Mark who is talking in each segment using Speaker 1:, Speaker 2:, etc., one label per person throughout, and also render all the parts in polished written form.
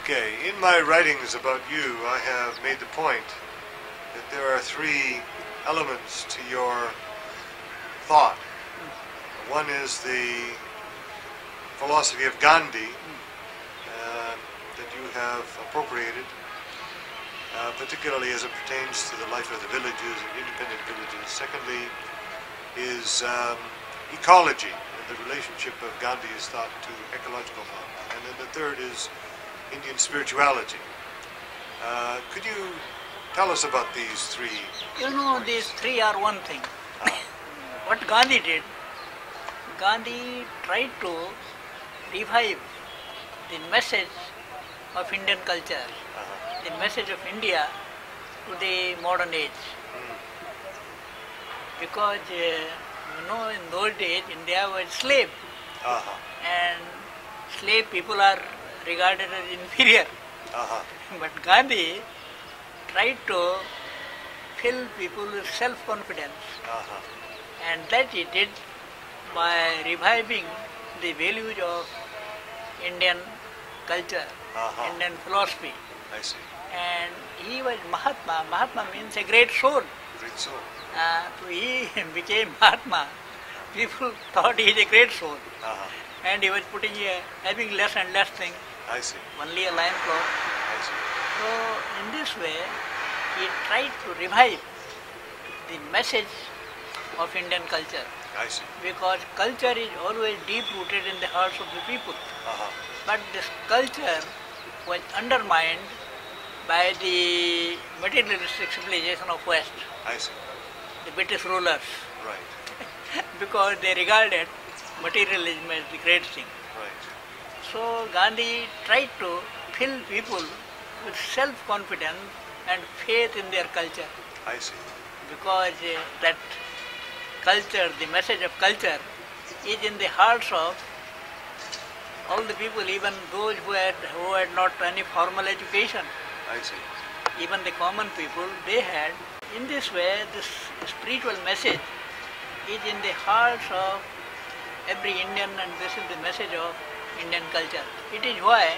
Speaker 1: Okay, in my writings about you, I have made the point that there are three elements to your thought. One is the philosophy of Gandhi that you have appropriated, particularly as it pertains to the life of the villages and independent villages. Secondly is ecology and the relationship of Gandhi's thought to ecological thought. And then the third is Indian spirituality. Could you tell us about these three?
Speaker 2: You know, these three are one thing. What Gandhi did, Gandhi tried to revive the message of Indian culture, the message of India to the modern age. Because, in those days India was slave, and slave people are regarded as inferior. But Gandhi tried to fill people with self-confidence, and that he did by reviving the values of Indian culture, Indian philosophy.
Speaker 1: I see.
Speaker 2: And he was Mahatma. Mahatma means a great soul.
Speaker 1: Great soul.
Speaker 2: So he became Mahatma. People thought he is a great soul. And he was having less and less things.
Speaker 1: I see.
Speaker 2: Only a lion cloth.
Speaker 1: I see.
Speaker 2: So in this way, he tried to revive the message of Indian culture.
Speaker 1: I see.
Speaker 2: Because culture is always deep-rooted in the hearts of the people. But this culture was undermined by the materialistic civilization of West,
Speaker 1: I see.
Speaker 2: the British rulers,
Speaker 1: Right.
Speaker 2: because they regarded materialism as the great thing.
Speaker 1: Right.
Speaker 2: So Gandhi tried to fill people with self-confidence and faith in their culture,
Speaker 1: I see.
Speaker 2: because that culture, the message of culture, is in the hearts of all the people, even those who had not any formal education,
Speaker 1: I see.
Speaker 2: even the common people, they had. In this way, this spiritual message is in the hearts of every Indian, and this is the message of Indian culture. It is why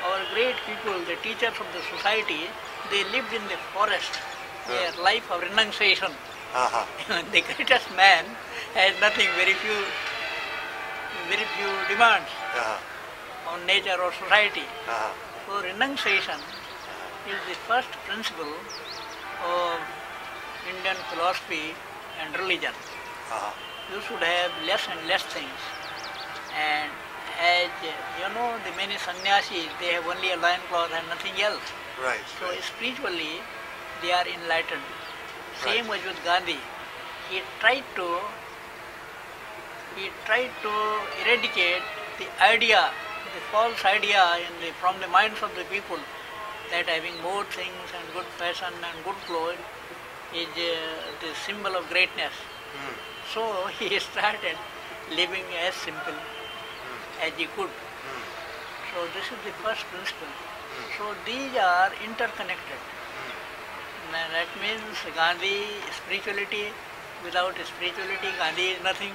Speaker 2: our great people, the teachers of the society, they lived in the forest, their life of renunciation. The greatest man has nothing, very few demands on nature or society. So renunciation is the first principle of Indian philosophy and religion. You should have less and less things. And as the many sannyasis, they have only a loincloth and nothing else.
Speaker 1: Right.
Speaker 2: So spiritually, they are enlightened. Same was with Gandhi. He tried to eradicate the idea, the false idea from the minds of the people that having more things and good fashion and good clothes is the symbol of greatness. So he started living as simple as he could. So this is the first principle. So these are interconnected. That means Gandhi, spirituality, without spirituality, Gandhi is nothing.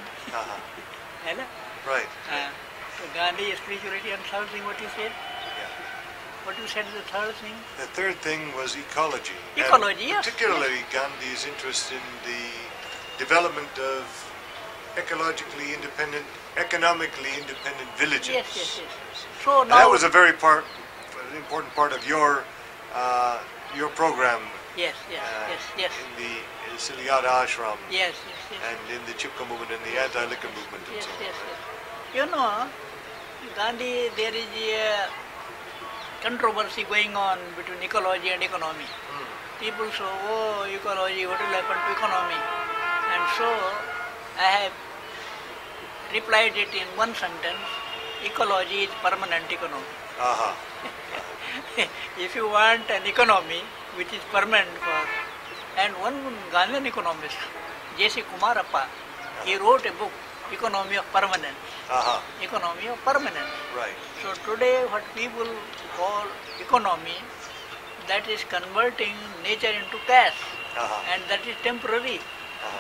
Speaker 1: Right.
Speaker 2: So Gandhi, spirituality, and third thing, what you said?
Speaker 1: Yeah.
Speaker 2: What you said is the third thing?
Speaker 1: The third thing was ecology.
Speaker 2: Ecology,
Speaker 1: and
Speaker 2: yes.
Speaker 1: particularly Gandhi's interest in the development of ecologically independent, economically independent villages.
Speaker 2: Yes. So
Speaker 1: And
Speaker 2: now
Speaker 1: that was a very important part of your program.
Speaker 2: Yes.
Speaker 1: In the Silyada ashram.
Speaker 2: Yes.
Speaker 1: And in the Chipka movement and the anti-liquor movement and
Speaker 2: Yes.
Speaker 1: so on. Right?
Speaker 2: You know, Gandhi, there is a controversy going on between ecology and economy. People say, ecology, what will happen to economy? And so I have replied it in one sentence: ecology is permanent economy. If you want an economy which is permanent and one Ghanaian economist, J.C. Kumarappa, he wrote a book, Economy of Permanence. Economy of Permanence.
Speaker 1: Right.
Speaker 2: So today what people call economy, that is converting nature into cash, and that is temporary,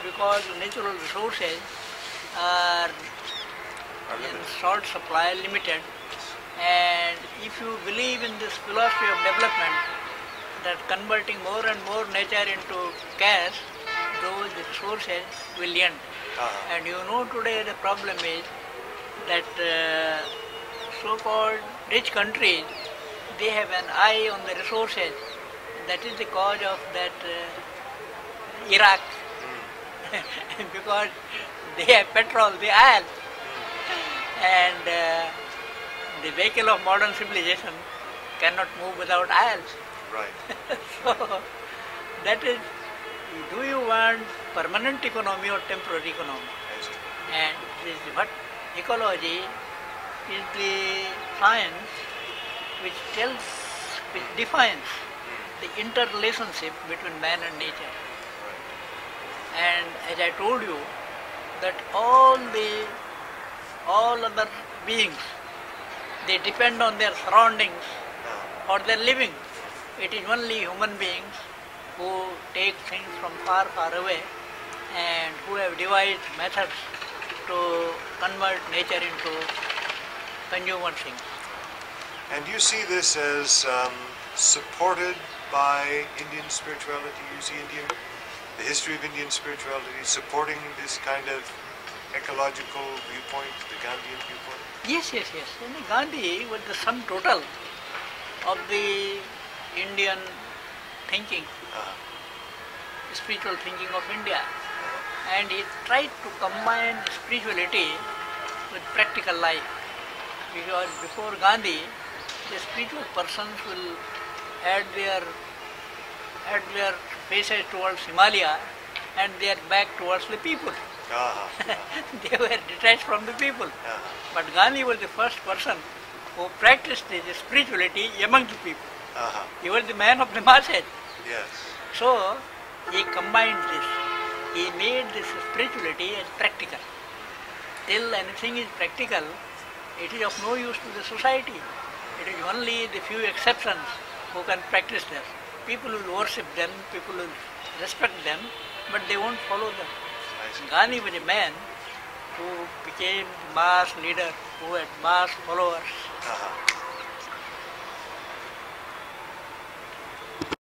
Speaker 2: because natural resources are in short supply, limited, And if you believe in this philosophy of development, that converting more and more nature into cash, those resources will end. And you know today the problem is that so-called rich countries, they have an eye on the resources. That is the cause of that Iraq. Because they have petrol, the oil. And the vehicle of modern civilization cannot move without oil.
Speaker 1: Right.
Speaker 2: So, that is, do you want permanent economy or temporary economy?
Speaker 1: Yes.
Speaker 2: And this is what ecology is the science which tells, which defines the interrelationship between man and nature. And as I told you, that all other beings, they depend on their surroundings for their living. It is only human beings who take things from far, far away and who have devised methods to convert nature into consumer things.
Speaker 1: And you see this as supported by Indian spirituality? You see the history of Indian spirituality supporting this kind of ecological viewpoint, the Gandhian viewpoint?
Speaker 2: Yes. And Gandhi was the sum total of the Indian thinking, spiritual thinking of India. And he tried to combine spirituality with practical life. Because before Gandhi, the spiritual persons will had their faces towards Himalaya and their back towards the people. They were detached from the people. But Gandhi was the first person who practiced his spirituality among the people. He was the man of the masses.
Speaker 1: Yes.
Speaker 2: So he combined this. He made this spirituality as practical. Till anything is practical, it is of no use to the society. It is only the few exceptions who can practice this. People will worship them, people will respect them, but they won't follow them. Gandhi was a man who became mass leader, who had mass followers.